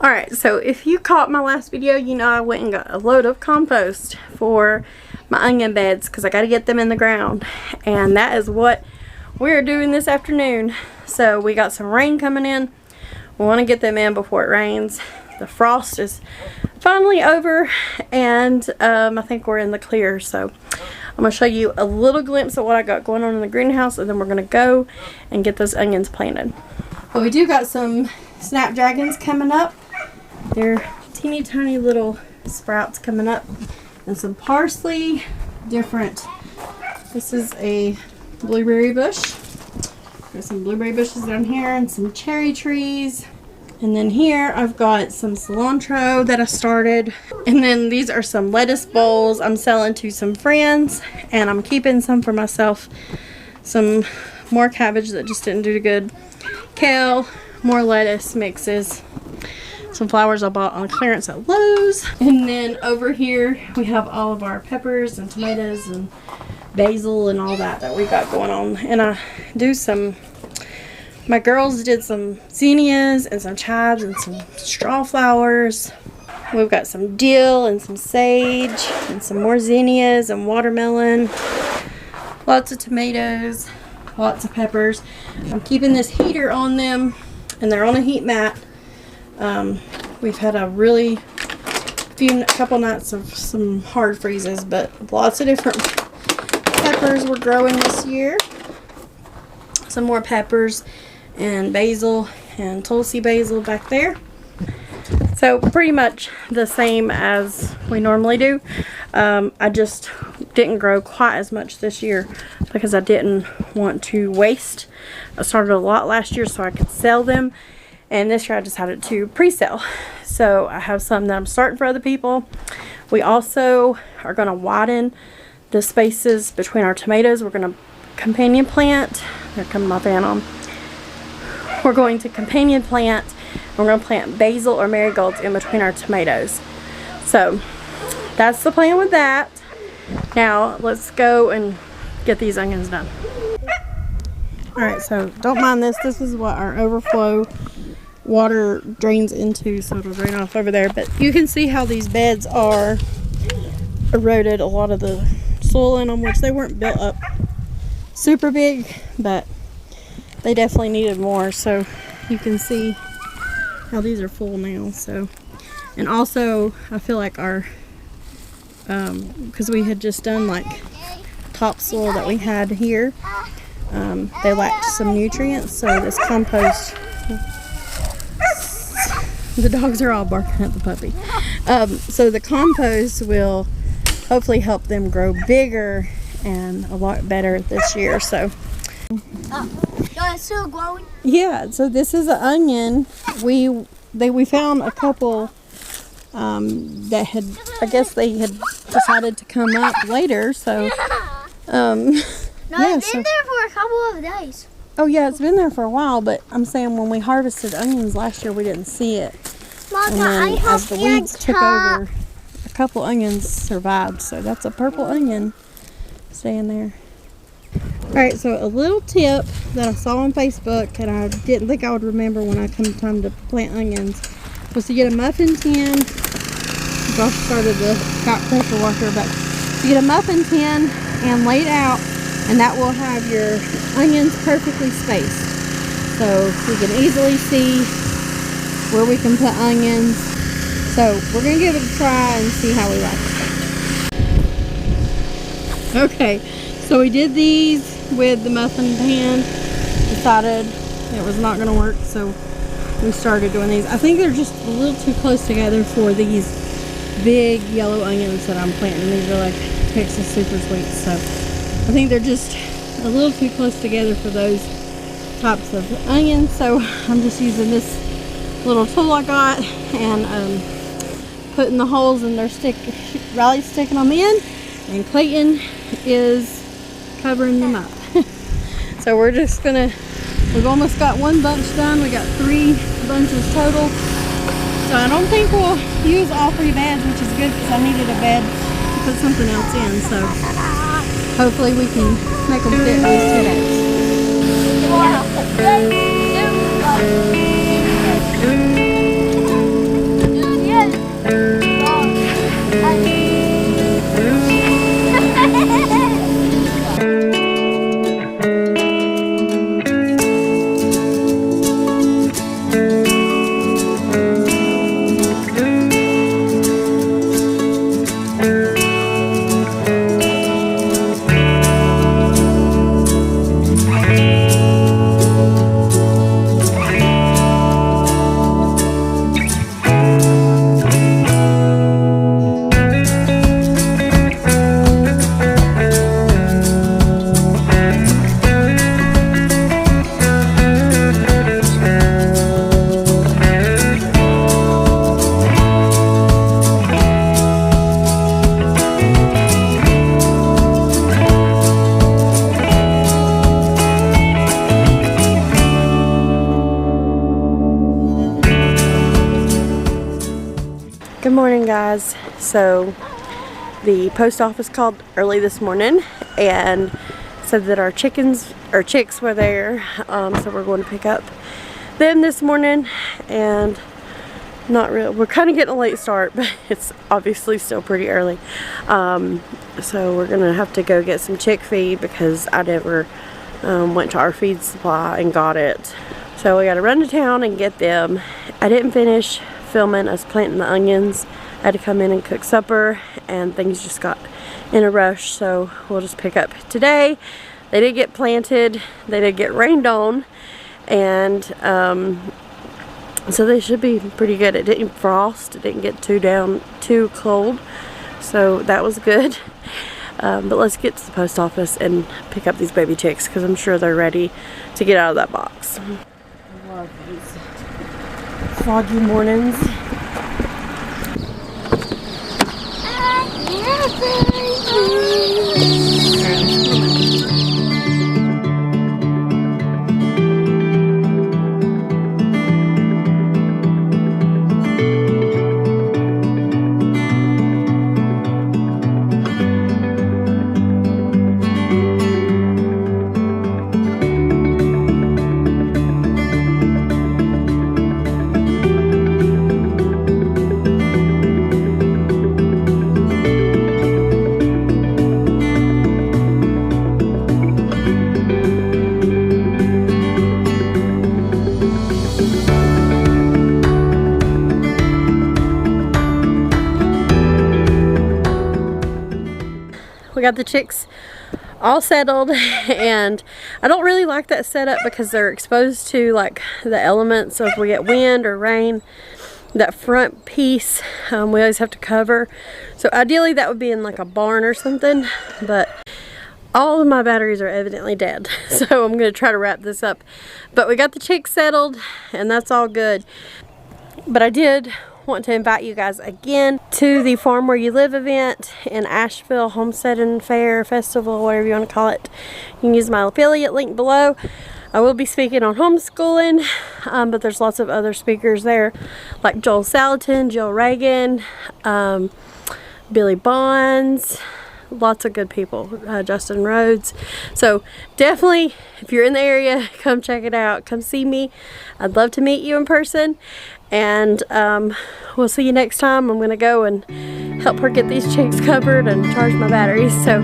Alright, so if you caught my last video, you know I went and got a load of compost for my onion beds because I got to get them in the ground. And that is what we're doing this afternoon. So we got some rain coming in. We want to get them in before it rains. The frost is finally over, and I think we're in the clear. So I'm going to show you a little glimpse of what I got going on in the greenhouse, and then we're going to go and get those onions planted. Well, we do got some snapdragons coming up. They're teeny tiny little sprouts coming up, and some parsley, different. This is a blueberry bush. There's some blueberry bushes down here and some cherry trees. And then here I've got some cilantro that I started. And then these are some lettuce bowls I'm selling to some friends, and I'm keeping some for myself. Some more cabbage that just didn't do good. Kale, more lettuce mixes. Some flowers I bought on clearance at Lowe's. And then over here we have all of our peppers and tomatoes and basil and all that we got going on. And I do some, my girls did some zinnias and some chives and some straw flowers. We've got some dill and some sage and some more zinnias and watermelon. Lots of tomatoes, lots of peppers. I'm keeping this heater on them, and they're on a heat mat. We've had a really couple nights of some hard freezes, but lots of different peppers we're growing this year. Some more peppers and basil and Tulsi basil back there. So pretty much the same as we normally do. I just didn't grow quite as much this year because I didn't want to waste. I started a lot last year so I could sell them. And this year I decided to pre-sell. So I have some that I'm starting for other people. We also are going to widen the spaces between our tomatoes. We're going to companion plant. There comes my fan on. We're going to companion plant. We're going to plant basil or marigolds in between our tomatoes. So that's the plan with that. Now let's go and get these onions done. Alright, so don't mind this. This is what our overflow water drains into, so it'll drain off over there. But you can see how these beds are eroded a lot of the soil in them, which they weren't built up super big, but they definitely needed more. So you can see how these are full now. So, and also I feel like our because we had just done like topsoil that we had here, they lacked some nutrients, so this compost, the dogs are all barking at the puppy. So the compost will hopefully help them grow bigger and a lot better this year. So it's still growing? Yeah, so this is an onion. We found a couple that had, I guess they had decided to come up later. So no, it's been there for a couple of days. Oh yeah, it's been there for a while, but I'm saying when we harvested onions last year, we didn't see it. Mama, and then as the weeds took over, a couple onions survived. So that's a purple onion staying there. Alright, so a little tip that I saw on Facebook, and I didn't think I would remember when I come time to plant onions, was to get a muffin tin. Josh started the hot pressure washer, but to get a muffin tin and lay it out, and that will have your onions perfectly spaced. So we can easily see where we can put onions. So we're going to give it a try and see how we like it. Okay, so we did these with the muffin pan. Decided it was not going to work, so we started doing these. I think they're just a little too close together for these big yellow onions that I'm planting. These are like Texas super sweets, so I think they're just a little too close together for those types of onions. So I'm just using this little tool I got and putting the holes in their Riley's sticking them in, and Clayton is covering them up. So we're just gonna, we've almost got one bunch done. We got 3 bunches total. So I don't think we'll use all 3 beds, which is good because I needed a bed to put something else in. So hopefully we can make them fit these 2 beds. Good morning, guys. So the post office called early this morning and said that our chicks were there, so we're going to pick up them this morning. And we're kind of getting a late start, but it's obviously still pretty early. So we're gonna have to go get some chick feed because I never went to our feed supply and got it. So we gotta run to town and get them. I didn't finish filming us planting the onions. I had to come in and cook supper and things just got in a rush, so we'll just pick up today. They did get planted, they did get rained on, and so they should be pretty good. It didn't frost, it didn't get too cold, so that was good. But let's get to the post office and pick up these baby chicks because I'm sure they're ready to get out of that box. I love these foggy mornings. We got the chicks all settled, and I don't really like that setup because they're exposed to like the elements. So if we get wind or rain, that front piece we always have to cover. So ideally that would be in like a barn or something, but all of my batteries are evidently dead, so I'm gonna try to wrap this up. But we got the chicks settled and that's all good. But I did want to invite you guys again to the Farm Where You Live event in Asheville, Homesteading Fair Festival, whatever you want to call it. You can use my affiliate link below. I will be speaking on homeschooling, but there's lots of other speakers there like Joel Salatin, Jill Reagan, Billy Bonds, lots of good people, Justin Rhodes. So definitely, if you're in the area, come check it out, come see me. I'd love to meet you in person. And we'll see you next time. I'm gonna go and help her get these chicks covered and charge my batteries. So